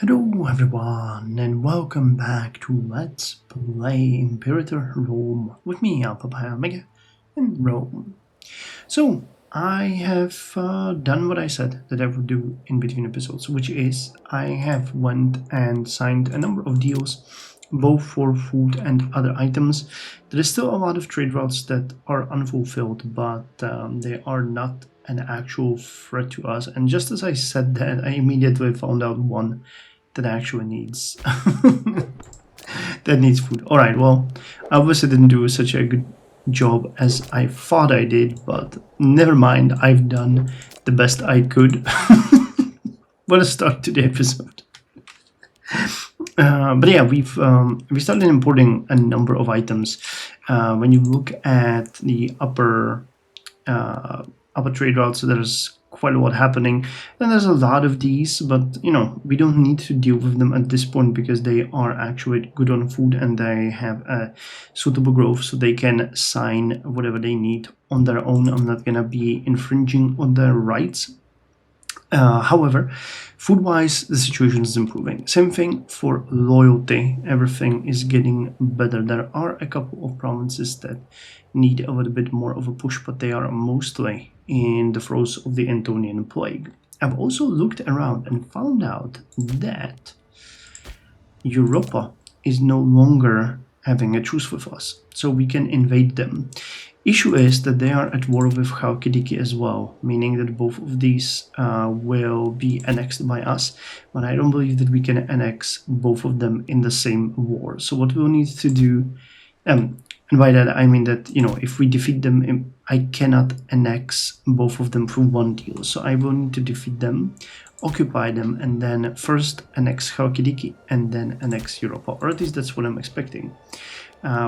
Hello everyone and welcome back to Let's Play Imperator Rome with me, Papaya Omega, in Rome. So, I have done what I said that I would do in between episodes, which is I have went and signed a number of deals, both for food and other items. There is still a lot of trade routes that are unfulfilled, but they are not an actual threat to us. And just as I said that, I immediately found out one that actually needs that needs food. All right, well, I obviously didn't do such a good job as I thought I did, but never mind. I've done the best I could. Let's start to the episode. But yeah, we started importing a number of items. When you look at the upper trade routes, there's quite a lot happening, and there's a lot of these, but we don't need to deal with them at this point because they are actually good on food and they have a suitable growth, so they can sign whatever they need on their own. I'm not gonna be infringing on their rights. However, food-wise, the situation is improving. Same thing for loyalty. Everything is getting better. There are a couple of provinces that need a little bit more of a push, but they are mostly in the throes of the Antonian plague. I've also looked around and found out that Europa is no longer having a truce with us, so we can invade them. Issue is that they are at war with Chalkidiki as well, meaning that both of these will be annexed by us, but I don't believe that we can annex both of them in the same war. So what we'll need to do, and by that I mean that, if we defeat them, I cannot annex both of them through one deal. So I will need to defeat them, occupy them, and then first annex Chalkidiki and then annex Europa, or at least that's what I'm expecting.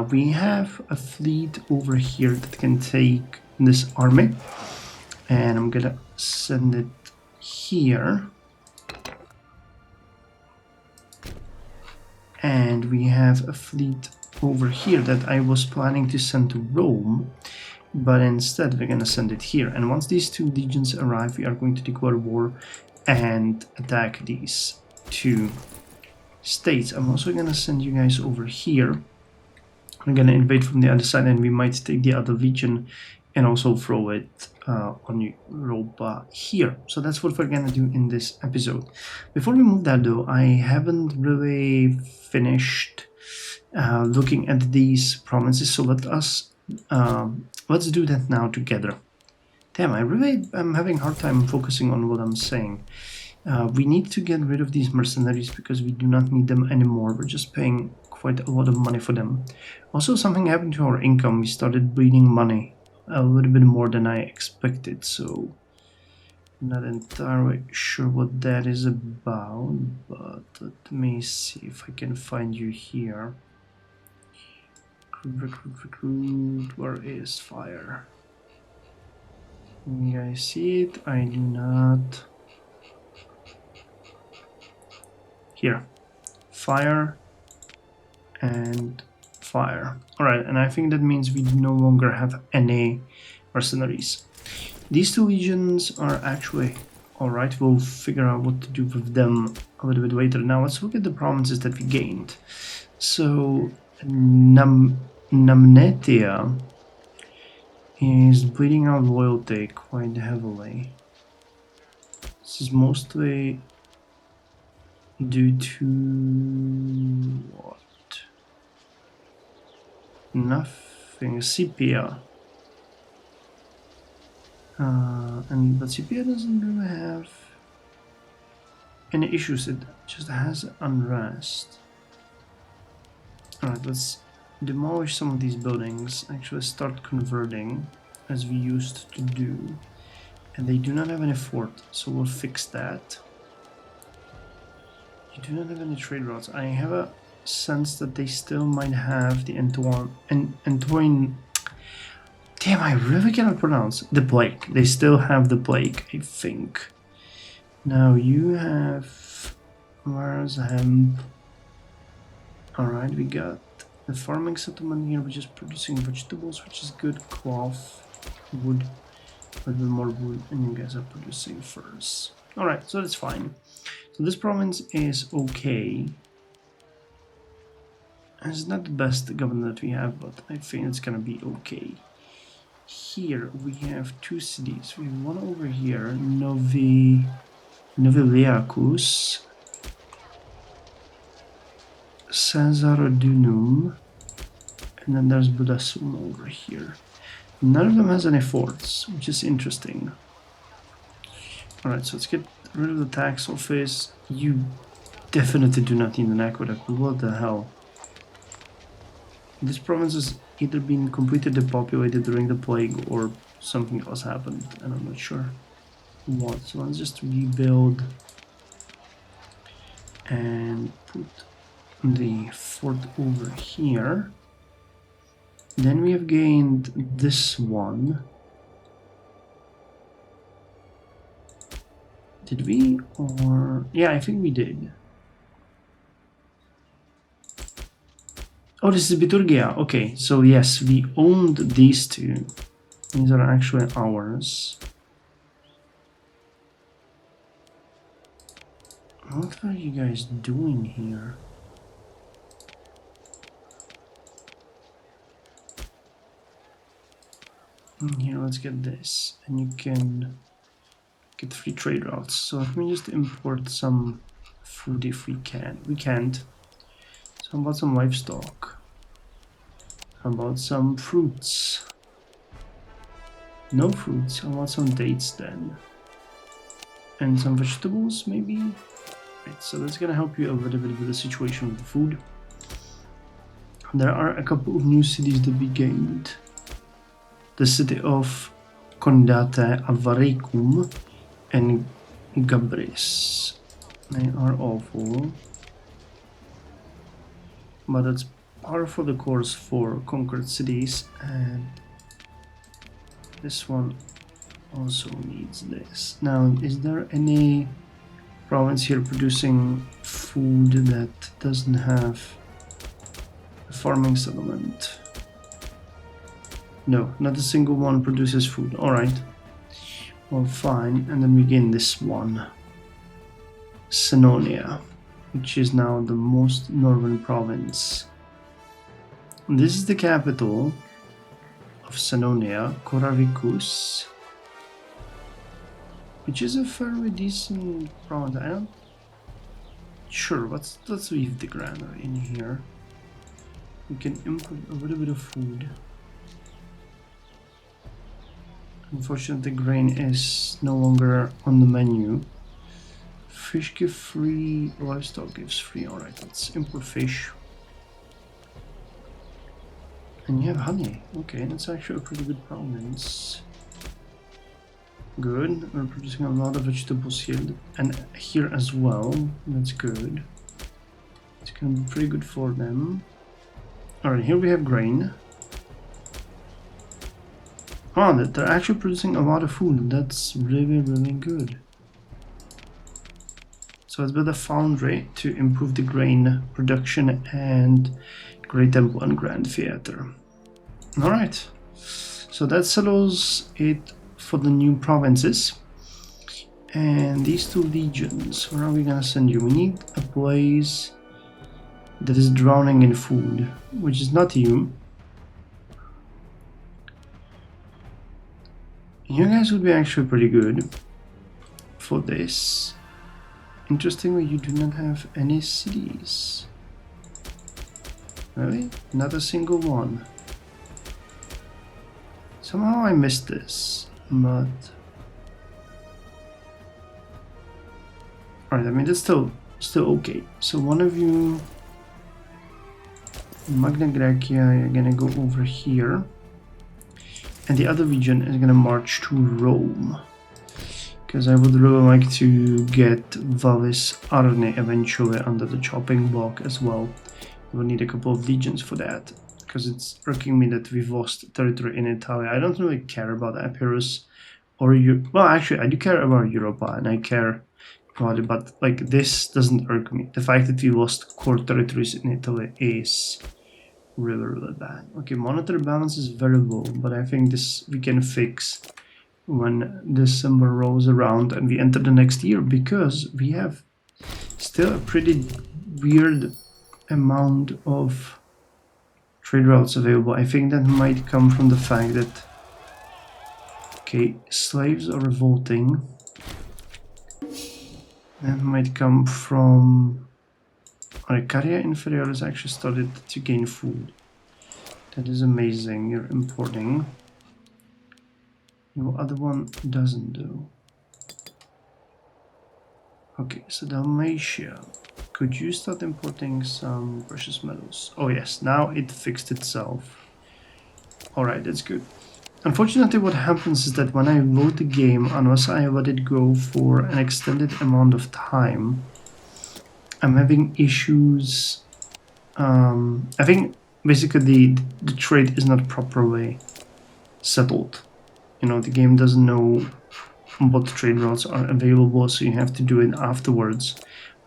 We have a fleet over here that can take this army, and I'm gonna send it here. And we have a fleet over here that I was planning to send to Rome, but instead we're gonna send it here. And once these two legions arrive, we are going to declare war and attack these two states. I'm also gonna send you guys over here. I'm gonna invade from the other side, and we might take the other legion and also throw it on Europa here. So that's what we're gonna do in this episode. Before we move that though, I haven't really finished looking at these provinces, so let's do that now together. Damn, I'm having a hard time focusing on what I'm saying. We need to get rid of these mercenaries because we do not need them anymore. We're just paying quite a lot of money for them. Also, something happened to our income. We started bleeding money a little bit more than I expected, so I'm not entirely sure what that is about, but let me see if I can find you here. Recruit, where is fire? You guys see it? I do not. Here, fire and fire. Alright, and I think that means we no longer have any mercenaries. These two legions are actually alright. We'll figure out what to do with them a little bit later. Now let's look at the provinces that we gained. So Namnetia is bleeding out loyalty quite heavily. This is mostly due to what? Nothing. Scipia. But Scipia doesn't really have any issues. It just has unrest. Alright, let's demolish some of these buildings. Actually start converting as we used to do. And they do not have any fort, so we'll fix that. You do not have any trade routes. I have a sense that they still might have the Antoine. Damn, I really cannot pronounce the plague. They still have the plague, I think. Now you have. Where's hemp? Alright, we got the farming settlement here, which is producing vegetables, which is good. Cloth, wood, a little bit more wood, and you guys are producing furs. All right, so that's fine. So this province is okay. It's not the best government that we have, but I think it's gonna be okay. Here we have two cities. We have one over here, Novileacus, Caesarodunum, and then there's Budasum over here. None of them has any forts, which is interesting. Alright, so let's get rid of the tax office. You definitely do not need an aqueduct. What the hell? This province has either been completely depopulated during the plague or something else happened, and I'm not sure what. So let's just rebuild and put the fort over here. Then we have gained this one. Did we? Or yeah, I think we did. Oh, this is Biturgia. Okay, so yes, we owned these two. These are actually ours. What are you guys doing here? Here, let's get this, and you can get free trade routes. So let me just import some food if we can. We can't. So how about some livestock? How about some fruits? No fruits. How about some dates then? And some vegetables maybe? Right, so that's gonna help you a little bit with the situation with the food. There are a couple of new cities that we gained. The city of Condate Avaricum and Gabris. They are awful, but it's par for the course for conquered cities, and this one also needs this. Now, is there any province here producing food that doesn't have a farming settlement? No, not a single one produces food. Alright. Well, fine. And then we gain this one. Senonia, which is now the most northern province. And this is the capital of Senonia, Koravicus, which is a fairly decent province. I'm sure. Let's leave the granary in here. We can import a little bit of food. Unfortunately, grain is no longer on the menu. Fish give free, livestock gives free. Alright, let's import fish. And you have honey. Okay, that's actually a pretty good province. Good. We're producing a lot of vegetables here, and here as well. That's good. It's gonna be pretty good for them. Alright, here we have grain. Oh, they're actually producing a lot of food. That's really, really good. So let's build a foundry to improve the grain production and Great Temple and Grand Theater. Alright, so that settles it for the new provinces. And these two legions, where are we gonna send you? We need a place that is drowning in food, which is not you. You guys would be actually pretty good for this. Interestingly, you do not have any cities. Really? Not a single one. Somehow I missed this, but... Alright, I mean, that's still okay. So one of you... Magna Graecia, you're gonna go over here. And the other region is gonna march to Rome. Because I would really like to get Vallis Arne eventually under the chopping block as well. We'll need a couple of legions for that. Because it's irking me that we've lost territory in Italy. I don't really care about Epirus or well, actually, I do care about Europa and I care about it, but like this doesn't irk me. The fact that we lost core territories in Italy is really, really bad. Okay, monetary balance is very low, but I think this we can fix when December rolls around and we enter the next year, because we have still a pretty weird amount of trade routes available. I think that might come from the fact that, okay, slaves are revolting. That might come from Arcadia Inferior has actually started to gain food. That is amazing. You're importing. No other one doesn't do. Okay, so Dalmatia. Could you start importing some precious metals? Oh yes, now it fixed itself. Alright, that's good. Unfortunately, what happens is that when I load the game, unless I let it go for an extended amount of time, I'm having issues. I think basically the trade is not properly settled. You know, the game doesn't know what trade routes are available, so you have to do it afterwards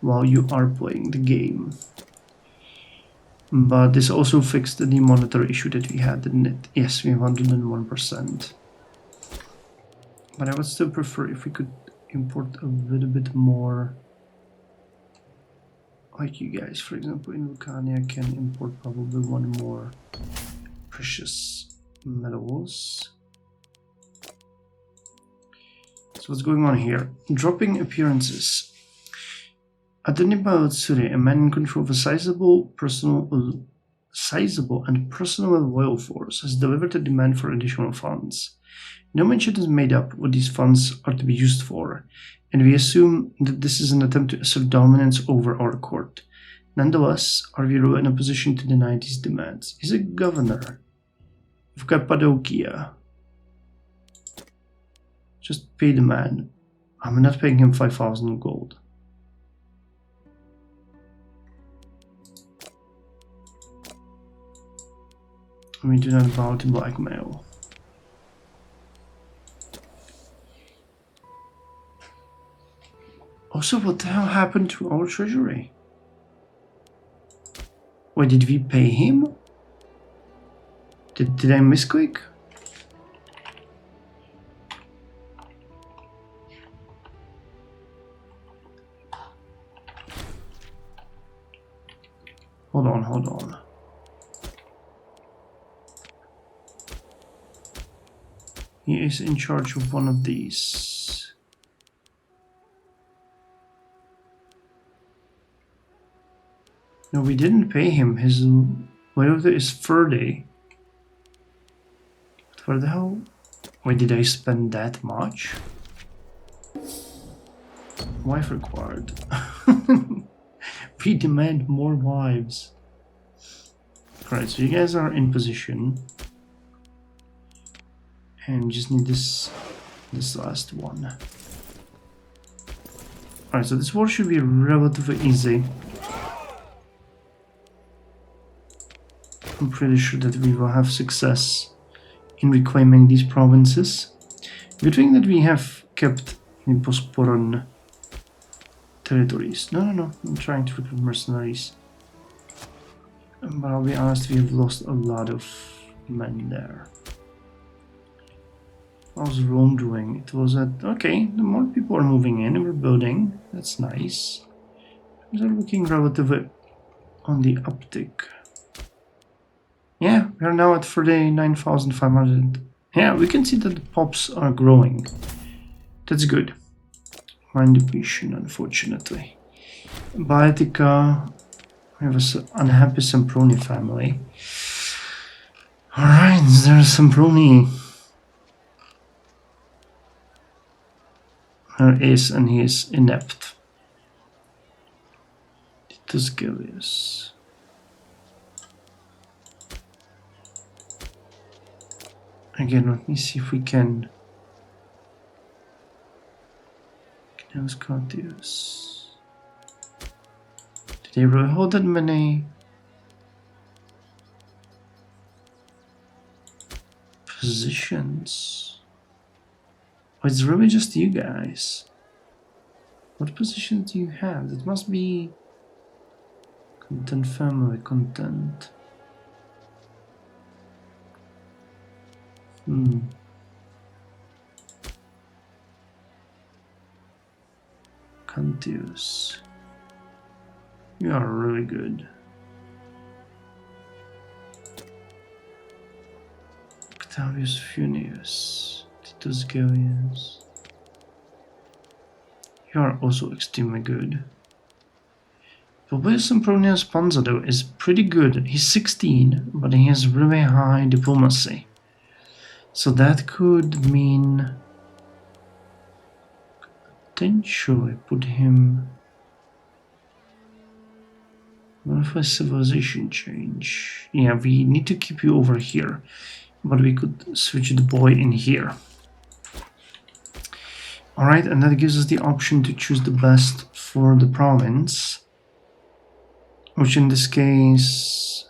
while you are playing the game. But this also fixed the monitor issue that we had, didn't it? Yes, we have 101%. But I would still prefer if we could import a little bit more. Like you guys, for example, in Vulcania can import probably one more precious metals. So what's going on here? Dropping appearances. At the Nibaotsuri, a man in control of a sizable and personal loyal force has delivered a demand for additional funds. No mention is made up what these funds are to be used for, and we assume that this is an attempt to assert dominance over our court. Nonetheless, are we really in a position to deny these demands? He's a governor of Cappadocia. Just pay the man. I'm not paying him 5,000 gold. We do not bow to blackmail. Also, what the hell happened to our treasury? Wait, did we pay him? Did I misclick? Hold on. He is in charge of one of these. No, we didn't pay him. His loyalty is 30. What the hell? Wait, did I spend that much? Wife required. We demand more wives. Alright, so you guys are in position. And just need this last one. Alright, so this war should be relatively easy. I'm pretty sure that we will have success in reclaiming these provinces. Good thing that we have kept the Bosporan territories. No, I'm trying to recruit mercenaries. But I'll be honest, we have lost a lot of men there. How's Rome doing? It was at... Okay, the more people are moving in and we're building. That's nice. They're looking relatively on the uptick. Yeah, we are now at 39,500. Yeah, we can see that the pops are growing. That's good. Mind depletion, unfortunately. Baetica, we have an unhappy Semproni family. Alright, there's Semproni. There is, and he is inept. Titus Gellius. Again, let me see if we can. Scotius. Did they really hold that many positions? Oh, it's really just you guys. What positions do you have? That must be content family, content. Pantheus. You are really good. Octavius Funius. Titus Gellius. You are also extremely good. Publius Sempronius Panza though is pretty good. He's 16, but he has really high diplomacy. So that could mean potentially put him. What if a civilization change? Yeah, we need to keep you over here, but we could switch the boy in here. Alright, and that gives us the option to choose the best for the province, which in this case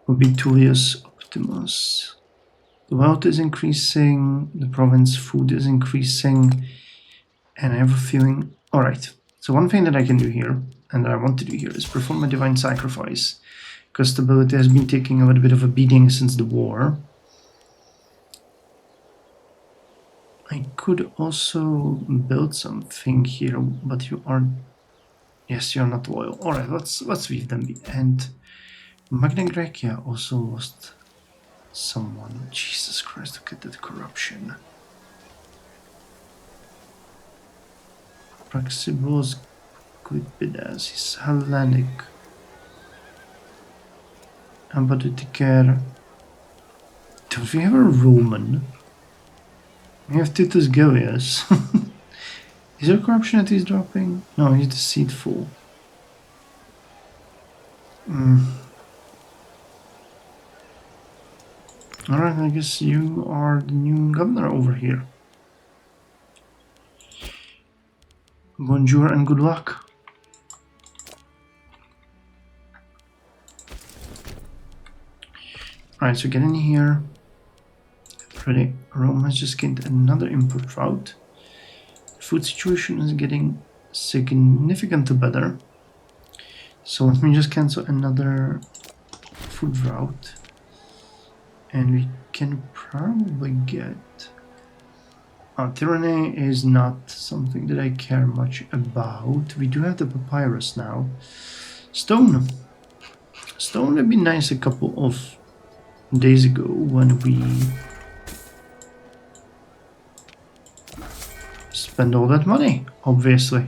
would be Tullius Optimus. The wealth is increasing, the province food is increasing, and I have a feeling... Alright, so one thing that I can do here, and that I want to do here, is perform a divine sacrifice, because stability has been taking a little bit of a beating since the war. I could also build something here, but you are... Yes, you're not loyal. Alright, let's leave them be. And Magna Graecia also lost someone. Jesus Christ, look at that corruption. Praxibus Clipidas, he's Hellenic. Ambadutiker. Don't we have a Roman? We have Titus Gellius. Is there corruption that he's dropping? No, he's deceitful. Alright, I guess you are the new governor over here. Bonjour and good luck. Alright, so get in here. Get ready. Rome has just gained another import route. The food situation is getting significantly better. So let me just cancel another food route. And we can probably get... tyranny is not something that I care much about. We do have the papyrus now. Stone. Stone would be nice a couple of days ago when we spend all that money, obviously.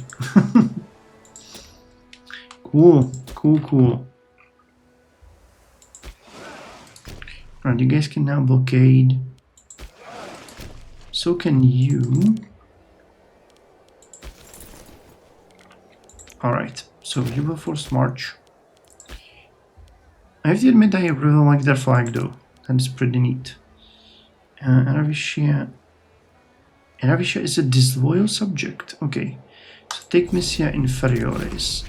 Cool. Alright, you guys can now blockade. So can you. Alright, so you will force march. I have to admit I really like their flag though. That is pretty neat. Aravicia is a disloyal subject. Okay, so take Missia Inferiores.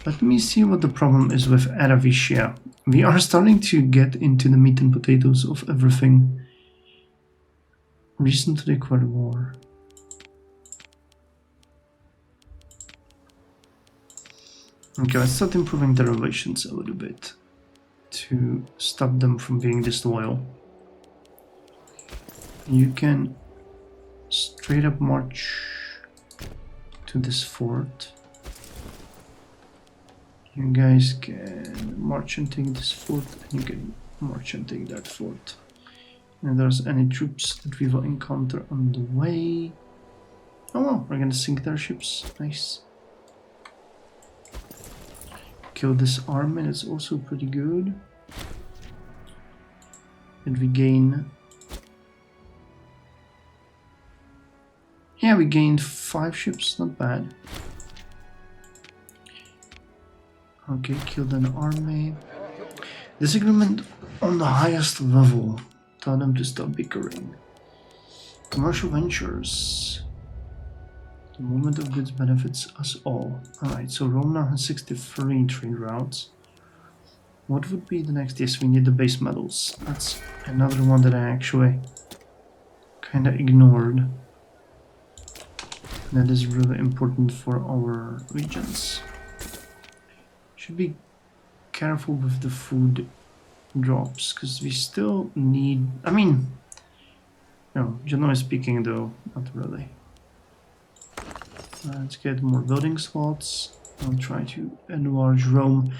Let me see what the problem is with Aravicia. We are starting to get into the meat and potatoes of everything. Reason to declare war. Okay, let's start improving the relations a little bit to stop them from being disloyal. You can straight up march to this fort. You guys can march and take this fort, and you can march and take that fort. And if there's any troops that we will encounter on the way... Oh well, we're gonna sink their ships. Nice. Kill this army, that's also pretty good. And we gain... Yeah, we gained 5 ships, not bad. Okay, killed an army. Disagreement on the highest level. Tell them to stop bickering. Commercial ventures. The movement of goods benefits us all. Alright, so Rome now has 63 trade routes. What would be the next? Yes, we need the base metals. That's another one that I actually kind of ignored. That is really important for our regions. Should be careful with the food drops, because we still need... I mean, no, generally speaking though, not really. Let's get more building slots. I'll try to enlarge Rome.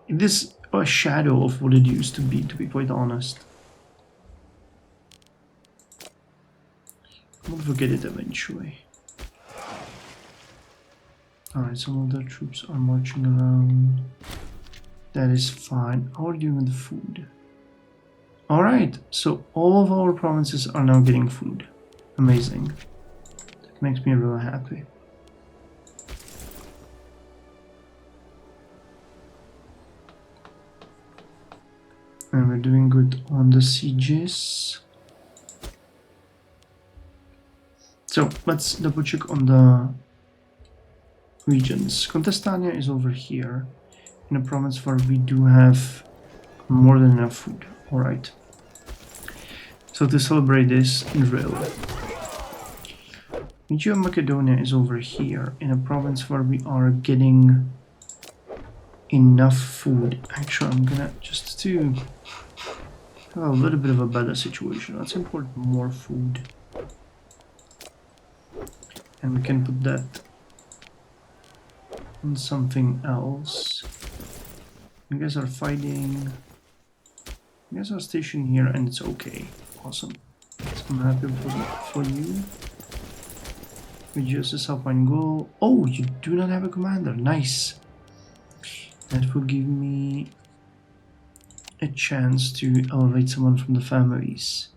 It is a shadow of what it used to be quite honest. I won't forget it eventually. Alright, some of the troops are marching around. That is fine. How are you doing with the food? Alright, so all of our provinces are now getting food. Amazing. That makes me really happy. And we're doing good on the sieges. So let's double check on the regions. Contestania is over here in a province where we do have more than enough food. Alright. So to celebrate this in real. Media Macedonia is over here in a province where we are getting enough food. Actually, I'm gonna just to have a little bit of a better situation. Let's import more food. And we can put that on something else. You guys are fighting. You guys are stationed here and it's okay. Awesome. So I'm happy for you. Reduce the Alpine goal. Oh, you do not have a commander. Nice. That will give me a chance to elevate someone from the families.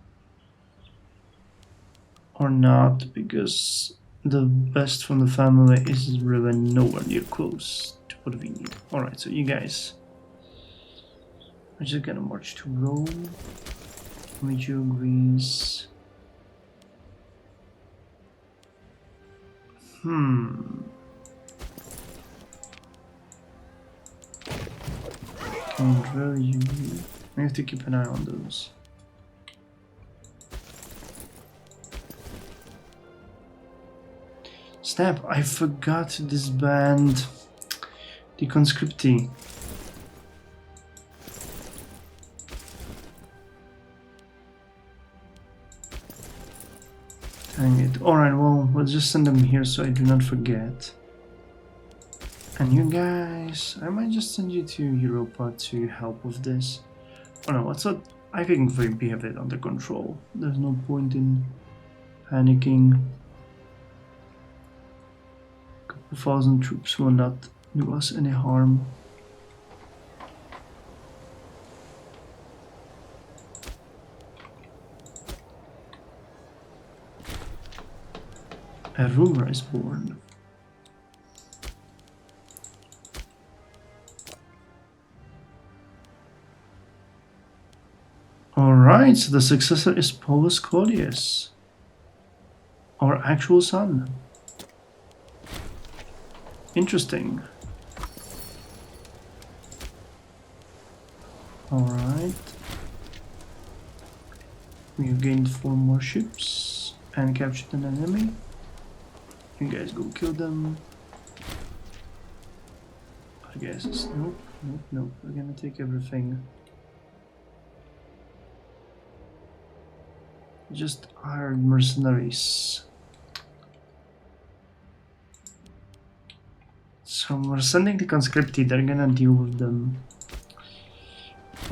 Or not, because the best from the family is really nowhere near close to what we need. Alright, so you guys are just gonna march to Rome. Major Greece. Can't really. I have to keep an eye on those. Snap, I forgot to disband the conscripti. Dang it. Alright, well, we'll just send them here so I do not forget. And you guys, I might just send you to Europa to help with this. Oh no, what's up? I think we have it under control. There's no point in panicking. A couple thousand troops will not do us any harm. A rumor is born. Alright, so the successor is Paulus Claudius, our actual son. Interesting. Alright. We've gained 4 more ships and captured an enemy. You guys go kill them. I guess it's nope. We're gonna take everything. Just hired mercenaries. So we're sending the conscripti, they're gonna deal with them.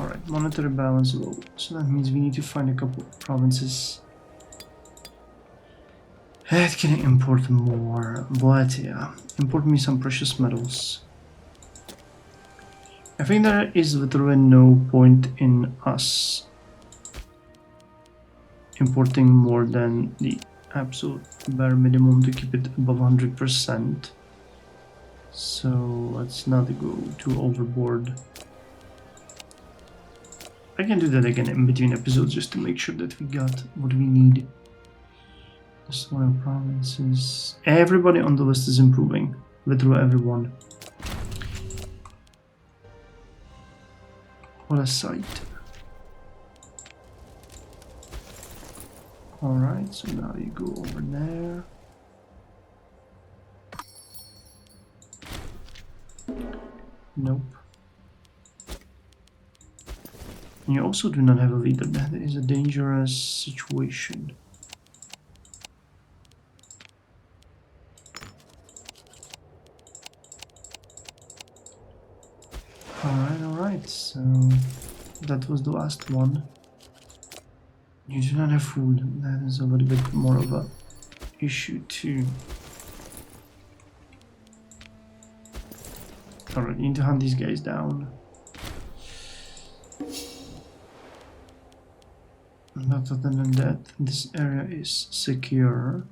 Alright, monetary balance low. So that means we need to find a couple of provinces that can import more. But yeah, import me some precious metals. I think there is literally no point in us importing more than the absolute bare minimum to keep it above 100%. So let's not go too overboard. I can do that again in between episodes just to make sure that we got what we need. The soil provinces. Everybody on the list is improving. Literally everyone. What a sight. Alright, so now you go over there. Nope. And you also do not have a leader. That is a dangerous situation. Alright, so that was the last one. You do not have food. That is a little bit more of a issue too. Alright, you need to hunt these guys down. But other than that, this area is secure.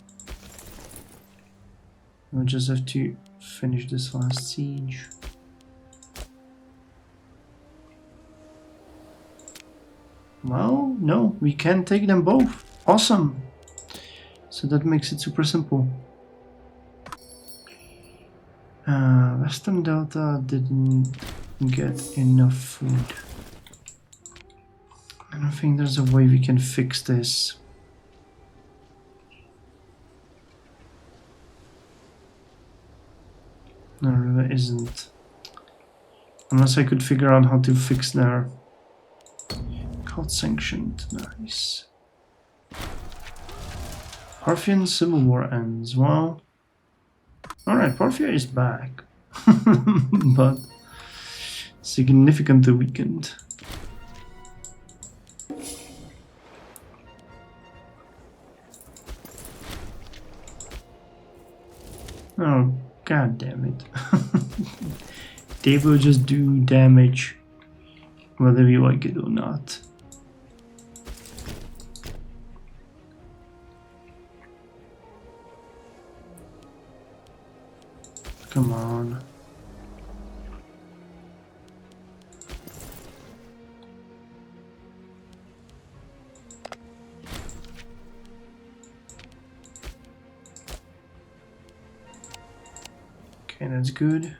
We just have to finish this last siege. Well, no, we can take them both. Awesome. So that makes it super simple. Western Delta didn't get enough food. I don't think there's a way we can fix this. No, there isn't. Unless I could figure out how to fix their cult sanctioned. Nice. Parthian Civil War ends. Well, alright, Parthia is back. But significantly weakened. Oh, god damn it. They will just do damage whether we like it or not. Come on. Okay, that's good.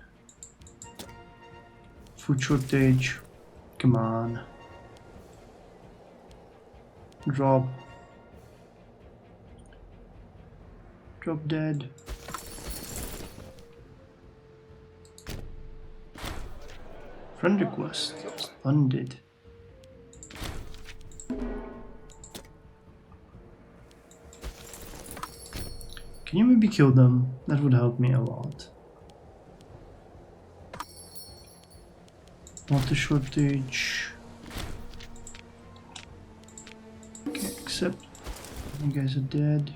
Food shortage. Come on. Drop. Drop dead. Friend request. Splendid. Can you maybe kill them? That would help me a lot. Water shortage. Okay, except you guys are dead.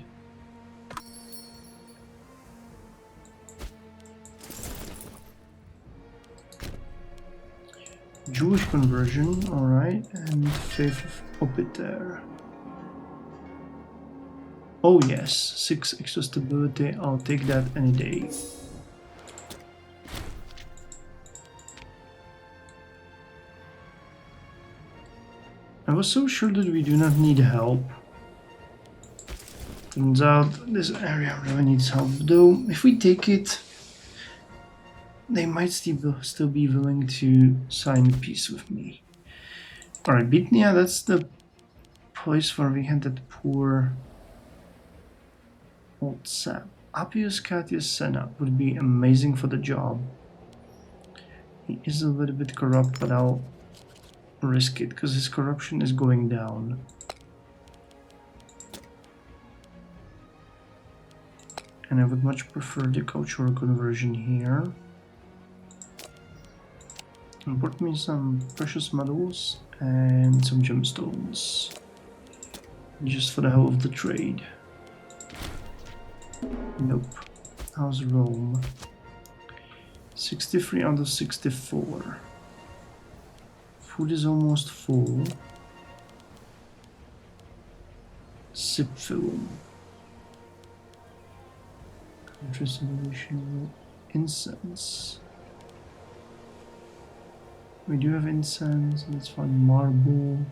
Jewish conversion, alright, and faith of Imperator. Oh yes, 6 extra stability, I'll take that any day. I was so sure that we do not need help. Turns out this area really needs help, though if we take it, they might still be willing to sign peace with me. Alright, Bithynia, that's the place where we had that poor old sap. Appius Catius Senna would be amazing for the job. He is a little bit corrupt, but I'll risk it because his corruption is going down. And I would much prefer the cultural conversion here. Import me some precious metals and some gemstones. Just for the hell of the trade. Nope. How's Rome? 63 out of 64. Food is almost full. Sip film. Contribution incense. We do have incense, let's find marble.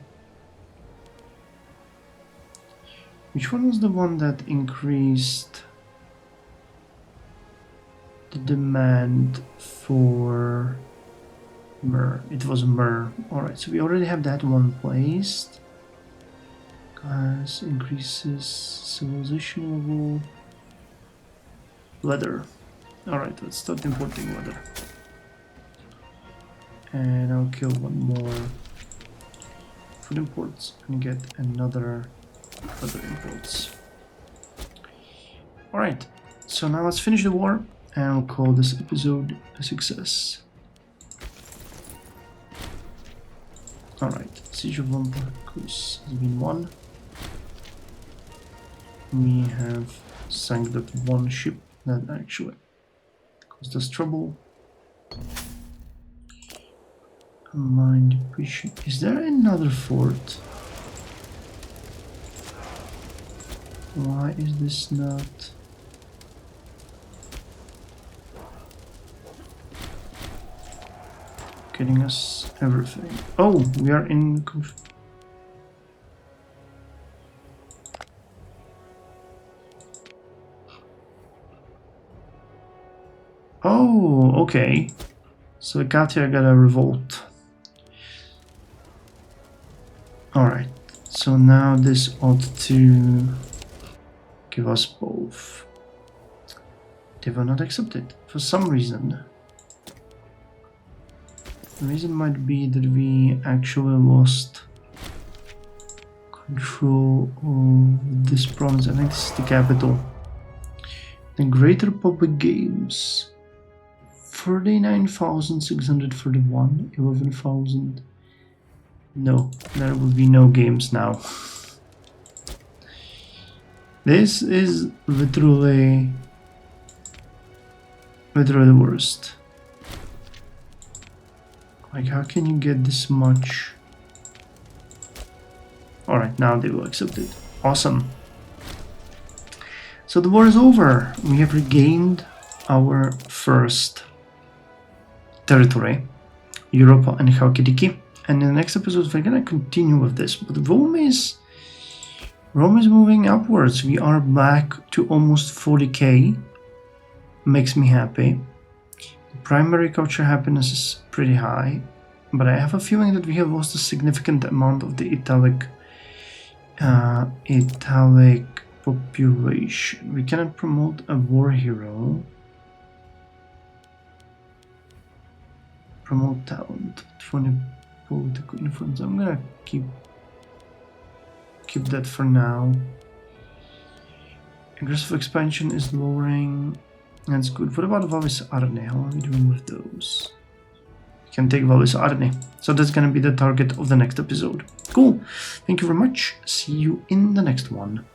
Which one was the one that increased the demand for myrrh? It was myrrh. Alright, so we already have that one placed. Glass increases civilization level. Leather. Alright, let's start importing leather. And I'll kill one more food imports and get another other imports. Alright, so now let's finish the war and I'll call this episode a success. Alright, Siege of Lamparcus has been won. We have sank that one ship that actually caused us trouble. Mine depletion. Is there another fort? Why is this not? Getting us everything. Oh, we are in. Oh, okay. So Katia got a revolt. Alright, so now this ought to give us both. They will not accept it for some reason. The reason might be that we actually lost control of this province. I think this is the capital. The Greater Public Games. 39,631, 11,000. No, there will be no games now. This is literally the worst. Like, how can you get this much? Alright, now they will accept it. Awesome. So the war is over. We have regained our first territory, Europa and Chalkidiki. And in the next episode, we're gonna continue with this. But Rome is moving upwards. We are back to almost 40k. Makes me happy. The primary culture happiness is pretty high, but I have a feeling that we have lost a significant amount of the Italic population. We cannot promote a war hero. Promote talent. 20 political influence. I'm gonna keep that for now. Aggressive expansion is lowering. That's good. What about Vallis Arne? How are we doing with those? We can take Vallis Arne. So that's gonna be the target of the next episode. Cool. Thank you very much. See you in the next one.